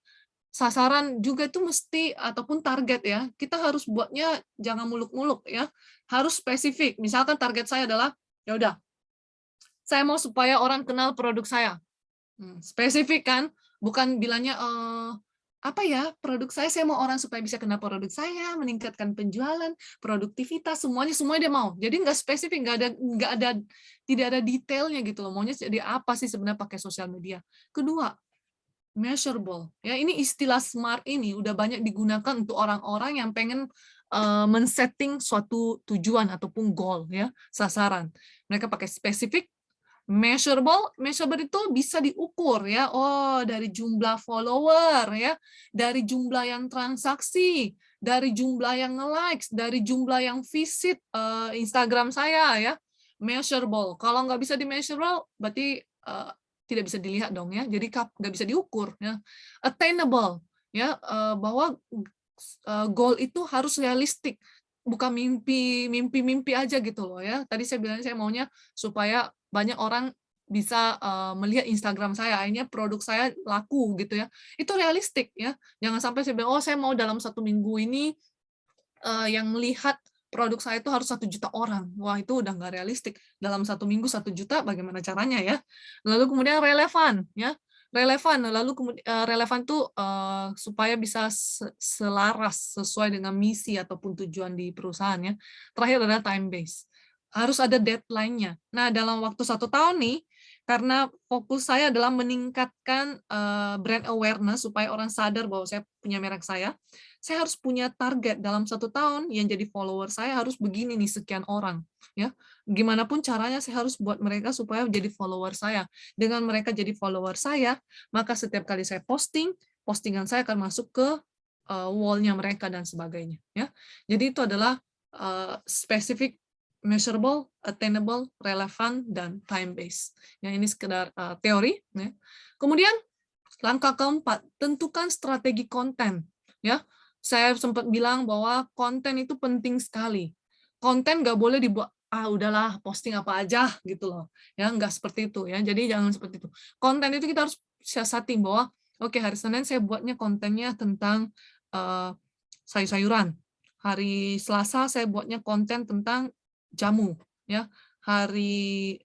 itu mesti ataupun target ya, kita harus buatnya jangan muluk-muluk ya, harus spesifik. Misalkan target saya adalah, ya udah, saya mau supaya orang kenal produk saya. Spesifik kan, bukan bilangnya, apa ya, produk saya mau orang supaya bisa kenal produk saya, meningkatkan penjualan, produktivitas, semuanya dia mau. Jadi nggak spesifik, tidak ada detailnya gitu loh, maunya jadi apa sih sebenarnya pakai sosial media. Kedua, measurable. Ya, ini istilah SMART ini udah banyak digunakan untuk orang-orang yang pengen men-setting suatu tujuan ataupun goal ya, sasaran. Mereka pakai spesifik, Measurable itu bisa diukur ya. Oh, dari jumlah follower ya, dari jumlah yang transaksi, dari jumlah yang nge-likes, dari jumlah yang visit Instagram saya ya. Measurable. Kalau nggak bisa di-measurable, berarti tidak bisa dilihat dong ya. Jadi nggak bisa diukur ya. Attainable ya, bahwa goal itu harus realistik, bukan mimpi aja gitu loh ya. Tadi saya bilang saya maunya supaya banyak orang bisa melihat Instagram saya, akhirnya produk saya laku gitu ya. Itu realistik ya. Jangan sampai saya bilang, oh saya mau dalam 1 minggu ini yang melihat produk saya itu harus 1 juta orang. Wah itu udah nggak realistik. Dalam 1 minggu 1 juta, bagaimana caranya ya? Lalu kemudian relevan ya. Relevan tuh supaya bisa selaras sesuai dengan misi ataupun tujuan di perusahaan ya. Terakhir adalah time base. Harus ada deadline-nya. Nah, dalam waktu 1 tahun nih, karena fokus saya adalah meningkatkan brand awareness supaya orang sadar bahwa saya punya merek saya harus punya target dalam 1 tahun yang jadi follower saya harus begini nih sekian orang ya. Gimana pun caranya saya harus buat mereka supaya jadi follower saya. Dengan mereka jadi follower saya, maka setiap kali saya postingan saya akan masuk ke wall-nya mereka dan sebagainya ya. Jadi itu adalah spesifik, measurable, attainable, relevan, dan time based. Ya, ini sekedar teori. Ya. Kemudian langkah keempat, tentukan strategi konten. Ya, saya sempat bilang bahwa konten itu penting sekali. Konten nggak boleh dibuat udahlah posting apa aja gitu loh. Ya, nggak seperti itu ya. Jadi jangan seperti itu. Konten itu kita harus siasati bahwa oke, hari Senin saya buatnya kontennya tentang sayur-sayuran. Hari Selasa saya buatnya konten tentang jamu ya. Hari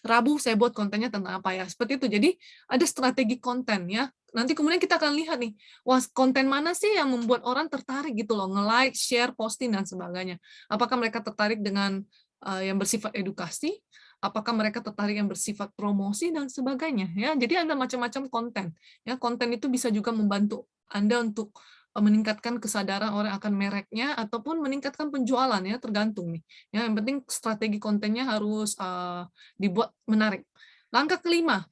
Rabu saya buat kontennya tentang apa ya, seperti itu. Jadi ada strategi konten ya. Nanti kemudian kita akan lihat nih, wah konten mana sih yang membuat orang tertarik gitu loh, nge-like, share, posting dan sebagainya. Apakah mereka tertarik dengan yang bersifat edukasi? Apakah mereka tertarik yang bersifat promosi dan sebagainya ya. Jadi ada macam-macam konten. Ya, konten itu bisa juga membantu Anda untuk meningkatkan kesadaran orang akan mereknya ataupun meningkatkan penjualan ya, tergantung nih. Ya, yang penting strategi kontennya harus dibuat menarik. Langkah kelima,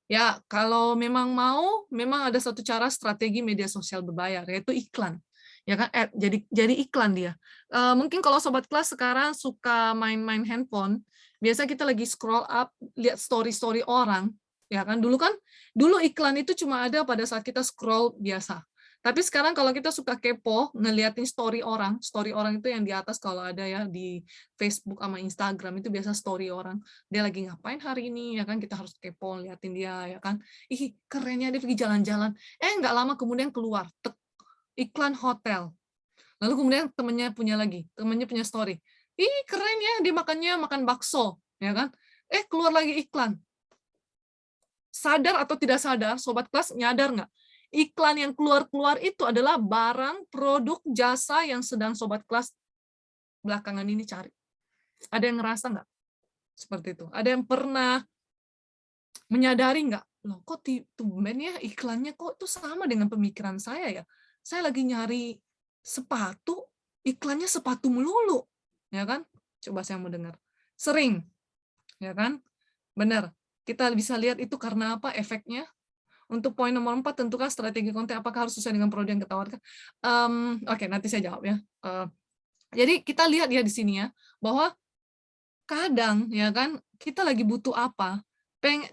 ya kalau memang memang ada satu cara strategi media sosial berbayar, yaitu iklan. Ya kan, jadi iklan dia. Mungkin kalau sobat kelas sekarang suka main-main handphone, biasa kita lagi scroll up, lihat story-story orang, ya kan? Dulu iklan itu cuma ada pada saat kita scroll biasa. Tapi sekarang kalau kita suka kepo, ngeliatin story orang itu yang di atas kalau ada ya di Facebook sama Instagram itu biasa story orang. Dia lagi ngapain hari ini ya kan, kita harus kepo liatin dia ya kan. Ih, kerennya dia pergi jalan-jalan. Nggak lama kemudian keluar iklan hotel. Lalu kemudian temennya punya story. Ih, keren ya dia makan bakso, ya kan? Keluar lagi iklan. Sadar atau tidak sadar, sobat kelas nyadar nggak? Iklan yang keluar-keluar itu adalah barang, produk, jasa yang sedang sobat kelas belakangan ini cari. Ada yang ngerasa nggak? Seperti itu. Ada yang pernah menyadari nggak? Loh, kok tumben ya iklannya kok itu sama dengan pemikiran saya ya? Saya lagi nyari sepatu, iklannya sepatu melulu. Ya kan? Coba saya mau dengar. Sering. Ya kan? Benar. Kita bisa lihat itu karena apa efeknya. Untuk poin nomor 4, tentukan strategi konten apakah harus sesuai dengan produk yang kita tawarkan. Oke, nanti saya jawab ya. Jadi kita lihat ya di sini ya, bahwa kadang ya kan kita lagi butuh apa,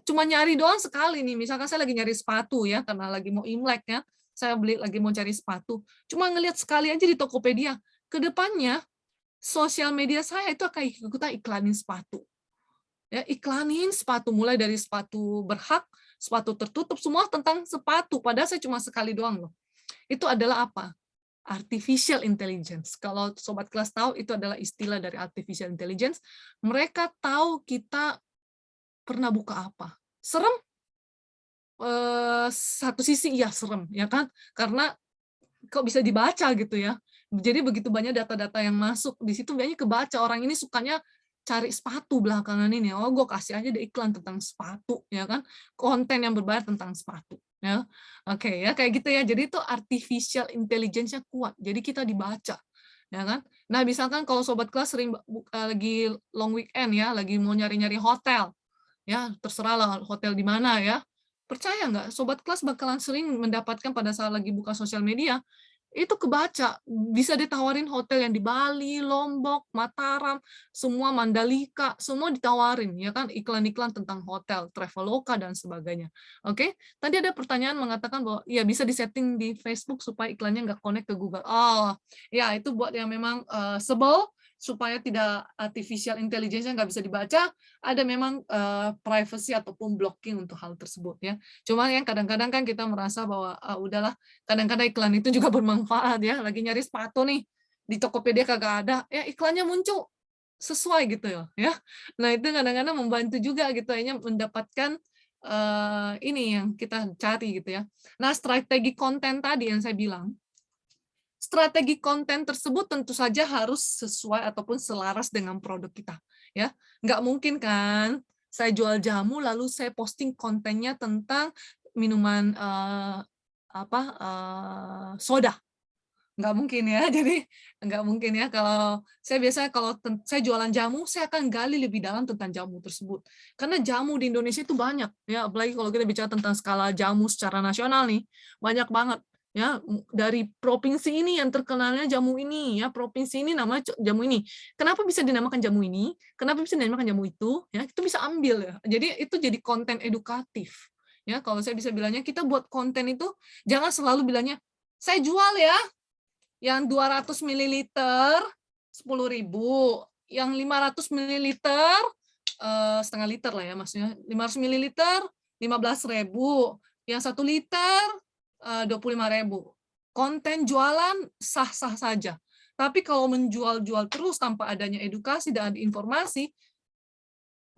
cuma nyari doang sekali nih, misalkan saya lagi nyari sepatu ya, karena lagi mau Imlek ya, saya lagi mau cari sepatu, cuma ngelihat sekali aja di Tokopedia, ke depannya sosial media saya itu akan ikutan iklanin sepatu. Ya, iklanin sepatu mulai dari sepatu berhak, sepatu tertutup, semua tentang sepatu. Padahal saya cuma sekali doang loh. Itu adalah apa? Artificial intelligence. Kalau sobat kelas tahu, itu adalah istilah dari artificial intelligence. Mereka tahu kita pernah buka apa. Serem? Satu sisi iya serem, ya kan? Karena kok bisa dibaca gitu ya. Jadi begitu banyak data-data yang masuk di situ, banyak kebaca orang ini sukanya cari sepatu belakangan ini. Oh, gue kasih aja deh iklan tentang sepatu, ya kan? Konten yang berbayar tentang sepatu, ya. Oke ya, kayak gitu ya. Jadi itu artificial intelligence-nya kuat. Jadi kita dibaca. ya kan? Nah, misalkan kalau sobat kelas sering lagi long weekend ya, lagi mau nyari-nyari hotel, ya terserah lah hotel di mana ya. Percaya nggak, sobat kelas bakalan sering mendapatkan pada saat lagi buka sosial media, itu kebaca, bisa ditawarin hotel yang di Bali, Lombok, Mataram, semua Mandalika, semua ditawarin, ya kan, iklan-iklan tentang hotel, Traveloka dan sebagainya. Oke, tadi ada pertanyaan mengatakan bahwa ya bisa disetting di Facebook supaya iklannya nggak connect ke Google. Oh, ya itu buat yang memang sebel supaya tidak artificial intelligence-nya nggak bisa dibaca, ada memang privacy ataupun blocking untuk hal tersebut ya. Cuma yang kadang-kadang kan kita merasa bahwa udahlah, kadang-kadang iklan itu juga bermanfaat ya, lagi nyari sepatu nih, di Tokopedia kagak ada, ya iklannya muncul, sesuai gitu ya. Nah itu kadang-kadang membantu juga gitu, akhirnya mendapatkan ini yang kita cari gitu ya. Nah strategi konten tadi yang saya bilang, strategi konten tersebut tentu saja harus sesuai ataupun selaras dengan produk kita ya. Nggak mungkin kan saya jual jamu lalu saya posting kontennya tentang minuman soda, nggak mungkin ya. Jadi nggak mungkin ya, kalau saya biasanya kalau saya jualan jamu, saya akan gali lebih dalam tentang jamu tersebut. Karena jamu di Indonesia itu banyak ya, apalagi kalau kita bicara tentang skala jamu secara nasional nih, banyak banget ya, dari provinsi ini yang terkenalnya jamu ini ya, provinsi ini nama jamu ini. Kenapa bisa dinamakan jamu ini? Kenapa bisa dinamakan jamu itu? Ya, itu bisa ambil ya. Jadi itu jadi konten edukatif. Ya, kalau saya bisa bilangnya kita buat konten itu jangan selalu bilangnya saya jual ya yang 200 mililiter 10.000, yang 500 mililiter setengah liter lah ya, maksudnya 500 mililiter 15.000, yang 1 liter 25.000. Konten jualan sah-sah saja. Tapi kalau menjual-jual terus tanpa adanya edukasi dan informasi,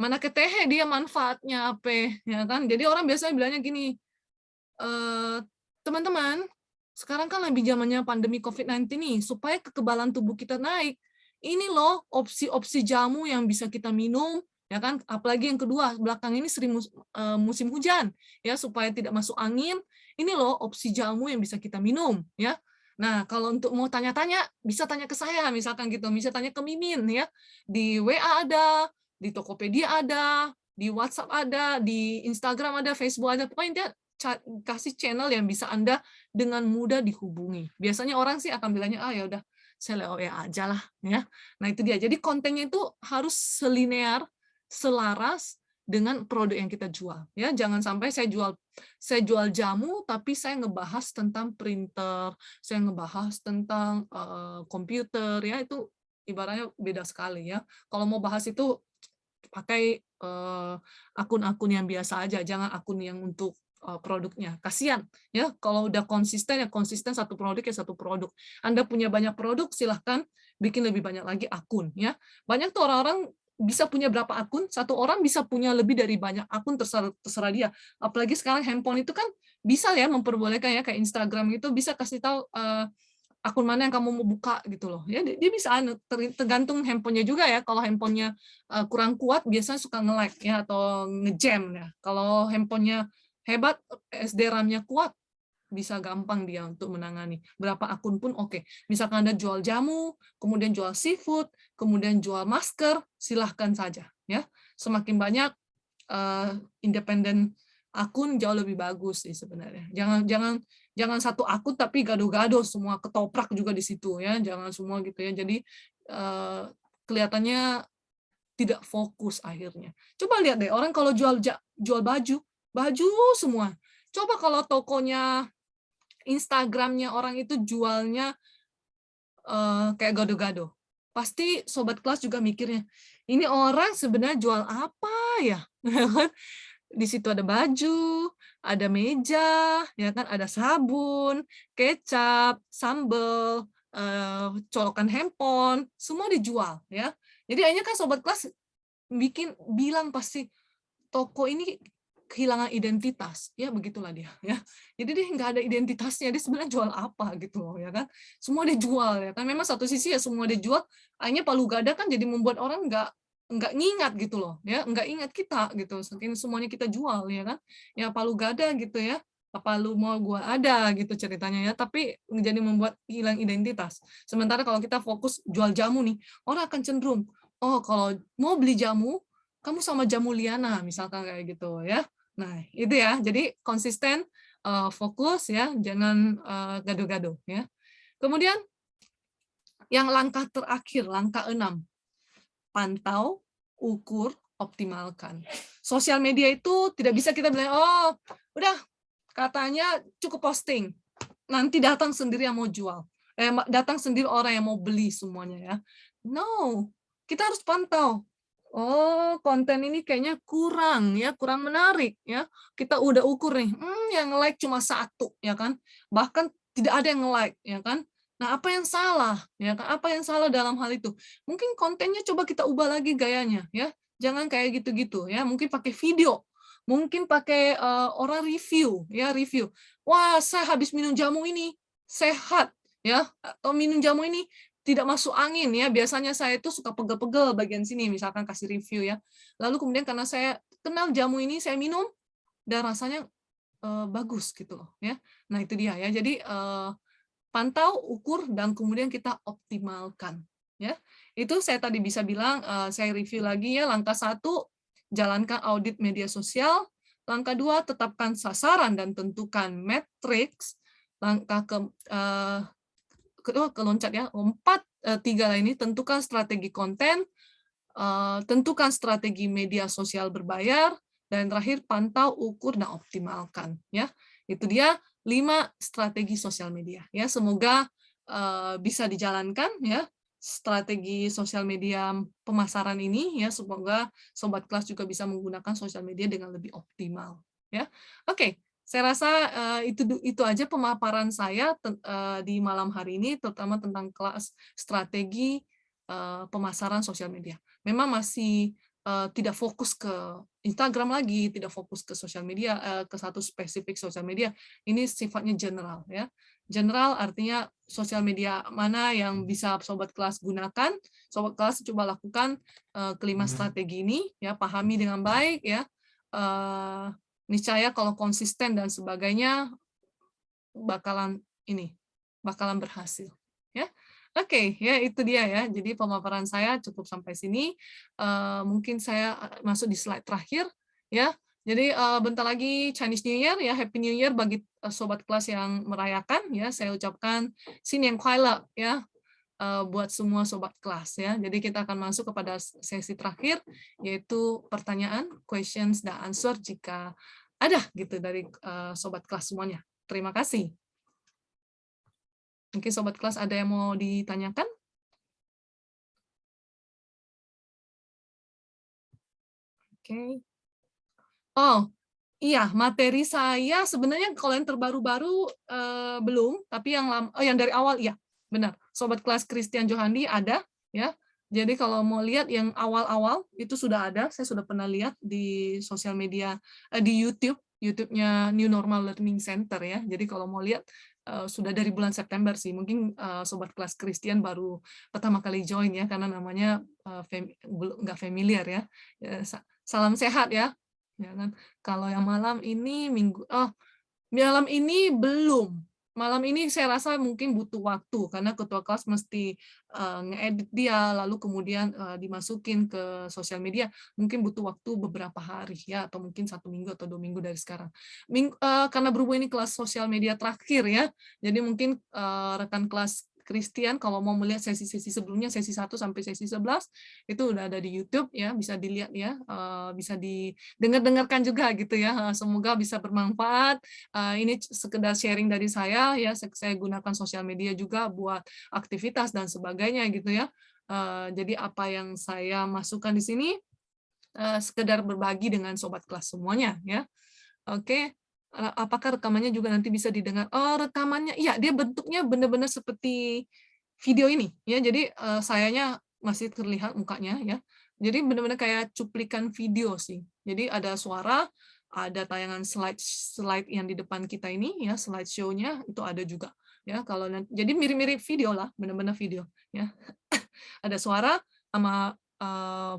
mana ketehe dia manfaatnya apa ya kan? Jadi orang biasanya bilangnya gini, teman-teman, sekarang kan lagi zamannya pandemi COVID-19 nih, supaya kekebalan tubuh kita naik. Ini loh opsi-opsi jamu yang bisa kita minum, ya kan? Apalagi yang kedua, belakang ini sering musim hujan, ya supaya tidak masuk angin. Ini loh opsi jamu yang bisa kita minum, ya. Nah, kalau untuk mau tanya-tanya, bisa tanya ke saya, misalkan gitu, bisa tanya ke Mimin, ya. Di WA ada, di Tokopedia ada, di WhatsApp ada, di Instagram ada, Facebook ada, pokoknya intinya kasih channel yang bisa Anda dengan mudah dihubungi. Biasanya orang sih akan bilangnya, ya udah saya lewat WA aja lah ya. Nah itu dia. Jadi kontennya itu harus selinear, selaras dengan produk yang kita jual ya. Jangan sampai saya jual jamu tapi saya ngebahas tentang printer, saya ngebahas tentang komputer ya, itu ibaratnya beda sekali ya. Kalau mau bahas itu pakai akun-akun yang biasa aja, jangan akun yang untuk produknya. Kasihan ya, kalau udah konsisten ya konsisten, satu produk ya satu produk. Anda punya banyak produk, silahkan bikin lebih banyak lagi akun ya. Banyak tuh orang-orang bisa punya berapa akun, satu orang bisa punya lebih dari banyak akun, terserah dia. Apalagi sekarang handphone itu kan bisa ya memperbolehkan ya, kayak Instagram itu bisa kasih tahu akun mana yang kamu mau buka gitu loh ya, dia bisa tergantung handphonenya juga ya. Kalau handphonenya kurang kuat biasanya suka nge-lag ya atau nge-jam ya. Kalau handphonenya hebat, SD RAM-nya kuat, bisa gampang dia untuk menangani. Berapa akun pun oke. Misalkan Anda jual jamu, kemudian jual seafood, kemudian jual masker, silahkan saja ya. Semakin banyak independen akun jauh lebih bagus sih sebenarnya. Jangan satu akun tapi gado-gado semua, ketoprak juga di situ ya. Jangan semua gitu ya. Jadi kelihatannya tidak fokus akhirnya. Coba lihat deh orang kalau jual baju semua. Coba kalau tokonya Instagramnya orang itu jualnya kayak gado-gado. Pasti sobat kelas juga mikirnya, ini orang sebenarnya jual apa ya? Di situ ada baju, ada meja, ya kan, ada sabun, kecap, sambal, colokan handphone, semua dijual ya. Jadi akhirnya kan sobat kelas bilang pasti toko ini kehilangan identitas, ya begitulah dia ya. Jadi dia nggak ada identitasnya, dia sebenarnya jual apa gitu loh ya kan. Semua dia jual ya kan. Memang satu sisi ya semua dia jual, akhirnya palu gada kan jadi membuat orang nggak ngingat gitu loh ya, nggak ingat kita gitu, saking semuanya kita jual ya kan. Ya palu gada gitu ya. apa lu mau gua ada gitu ceritanya ya, tapi jadi membuat hilang identitas. Sementara kalau kita fokus jual jamu nih, orang akan cenderung, oh kalau mau beli jamu, kamu sama jamu Liana misalkan kayak gitu ya. Nah, itu ya. Jadi konsisten, fokus ya, jangan gaduh-gaduh ya. Kemudian yang langkah terakhir, langkah 6, pantau, ukur, optimalkan. Sosial media itu tidak bisa kita bilang, oh udah katanya cukup posting, nanti datang sendiri yang mau jual. Datang sendiri orang yang mau beli semuanya ya. No, kita harus pantau. Oh, konten ini kayaknya kurang ya, kurang menarik ya. Kita udah ukur nih, yang like cuma 1 ya kan. Bahkan tidak ada yang like ya kan. Nah, apa yang salah ya kan? Apa yang salah dalam hal itu? Mungkin kontennya coba kita ubah lagi gayanya ya. Jangan kayak gitu-gitu ya. Mungkin pakai video, mungkin pakai orang review ya, review. Wah, saya habis minum jamu ini sehat ya, atau minum jamu ini tidak masuk angin ya. Biasanya saya itu suka pegel-pegel bagian sini, misalkan kasih review ya. Lalu kemudian karena saya kenal jamu ini, saya minum dan rasanya bagus gitu loh ya. Nah, itu dia ya. Jadi pantau, ukur, dan kemudian kita optimalkan ya. Itu saya tadi bisa bilang, saya review lagi ya. Langkah 1, jalankan audit media sosial. Langkah 2, tetapkan sasaran dan tentukan matriks. Langkah kedua keloncat ya. 4, 3 ini tentukan strategi konten, tentukan strategi media sosial berbayar, dan terakhir pantau, ukur, dan optimalkan ya. Itu dia 5 strategi sosial media ya. Semoga bisa dijalankan ya strategi sosial media pemasaran ini ya. Semoga sobat kelas juga bisa menggunakan sosial media dengan lebih optimal ya. Oke, saya rasa itu aja pemaparan saya di malam hari ini, terutama tentang kelas strategi pemasaran sosial media. Memang masih tidak fokus ke Instagram lagi, tidak fokus ke sosial media, ke satu spesifik sosial media. Ini sifatnya general ya. General artinya sosial media mana yang bisa sobat kelas gunakan. Sobat kelas coba lakukan kelima strategi ini ya, pahami dengan baik ya. Niscaya kalau konsisten dan sebagainya bakalan berhasil ya. Oke, ya itu dia ya. Jadi pemaparan saya cukup sampai sini. Mungkin saya masuk di slide terakhir ya. Jadi bentar lagi Chinese New Year ya, Happy New Year bagi sobat kelas yang merayakan ya. Saya ucapkan Xin Nian Kuai ya buat semua sobat kelas ya. Jadi kita akan masuk kepada sesi terakhir yaitu pertanyaan, questions dan answer jika ada gitu dari sobat kelas semuanya. Terima kasih. Mungkin sobat kelas ada yang mau ditanyakan? Oke. Oh, iya, materi saya sebenarnya kalau yang terbaru-baru belum, tapi yang dari awal iya, benar. Sobat kelas Christian Johandi ada ya. Jadi kalau mau lihat yang awal-awal itu sudah ada, saya sudah pernah lihat di sosial media di YouTube, YouTube-nya New Normal Learning Center ya. Jadi kalau mau lihat sudah dari bulan September sih. Mungkin sobat kelas Christian baru pertama kali join ya karena namanya nggak familiar ya. Salam sehat ya. Ya kan? Kalau yang malam ini malam ini belum. Malam ini saya rasa mungkin butuh waktu karena ketua kelas mesti ngedit dia lalu kemudian dimasukin ke sosial media. Mungkin butuh waktu beberapa hari ya atau mungkin 1 minggu atau 2 minggu dari sekarang. Karena berhubung ini kelas sosial media terakhir ya. Jadi mungkin rekan kelas Christian kalau mau melihat sesi-sesi sebelumnya, sesi 1 sampai sesi 11 itu udah ada di YouTube ya, bisa dilihat ya, bisa didengar-dengarkan juga gitu ya. Semoga bisa bermanfaat. Ini sekedar sharing dari saya ya, saya gunakan sosial media juga buat aktivitas dan sebagainya gitu ya. Jadi apa yang saya masukkan di sini sekedar berbagi dengan sobat kelas semuanya ya. Oke. Apakah rekamannya juga nanti bisa didengar? Oh, rekamannya, iya, dia bentuknya benar-benar seperti video ini, ya. Jadi sayanya masih terlihat mukanya, ya. Jadi benar-benar kayak cuplikan video sih. Jadi ada suara, ada tayangan slide yang di depan kita ini, ya, slide show-nya itu ada juga, ya. Jadi mirip-mirip video lah, benar-benar video, ya. Ada suara sama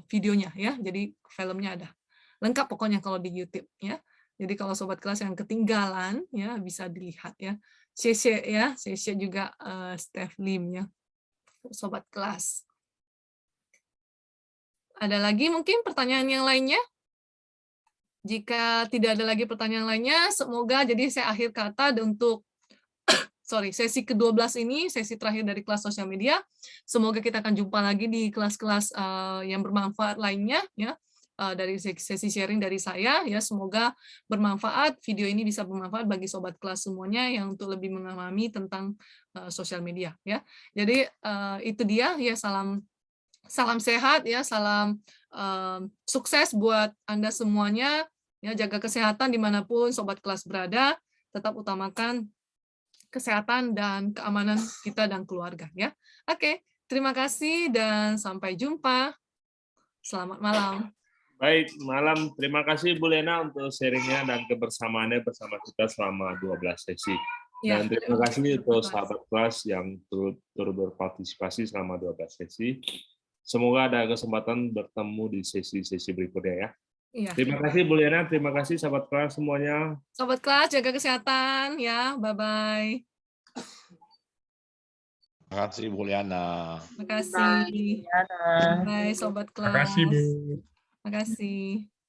videonya, ya. Jadi filmnya ada. Lengkap pokoknya kalau di YouTube, ya. Jadi kalau sobat kelas yang ketinggalan ya bisa dilihat ya. CC ya, CC juga Steph Lim ya. Sobat kelas. Ada lagi mungkin pertanyaan yang lainnya? Jika tidak ada lagi pertanyaan lainnya, semoga jadi saya akhir kata untuk sesi ke-12 ini, sesi terakhir dari kelas sosial media. Semoga kita akan jumpa lagi di kelas-kelas yang bermanfaat lainnya ya. Dari sesi sharing dari saya ya, semoga bermanfaat, video ini bisa bermanfaat bagi sobat kelas semuanya yang untuk lebih memahami tentang sosial media ya. Jadi itu dia ya, salam sehat ya, salam sukses buat Anda semuanya ya, jaga kesehatan dimanapun sobat kelas berada, tetap utamakan kesehatan dan keamanan kita dan keluarga ya. Oke, terima kasih dan sampai jumpa. Selamat malam. Baik, malam. Terima kasih Bu Lena untuk sharingnya dan kebersamaannya bersama kita selama 12 sesi. Dan terima kasih untuk sahabat kelas yang turut berpartisipasi selama 12 sesi. Semoga ada kesempatan bertemu di sesi-sesi berikutnya ya. Iya. Terima kasih Bu Lena, terima kasih sahabat kelas semuanya. Sobat kelas jaga kesehatan ya, bye-bye. Terima kasih Bu Liana. Terima kasih. Bye sobat kelas. Terima kasih Bu. Terima kasih.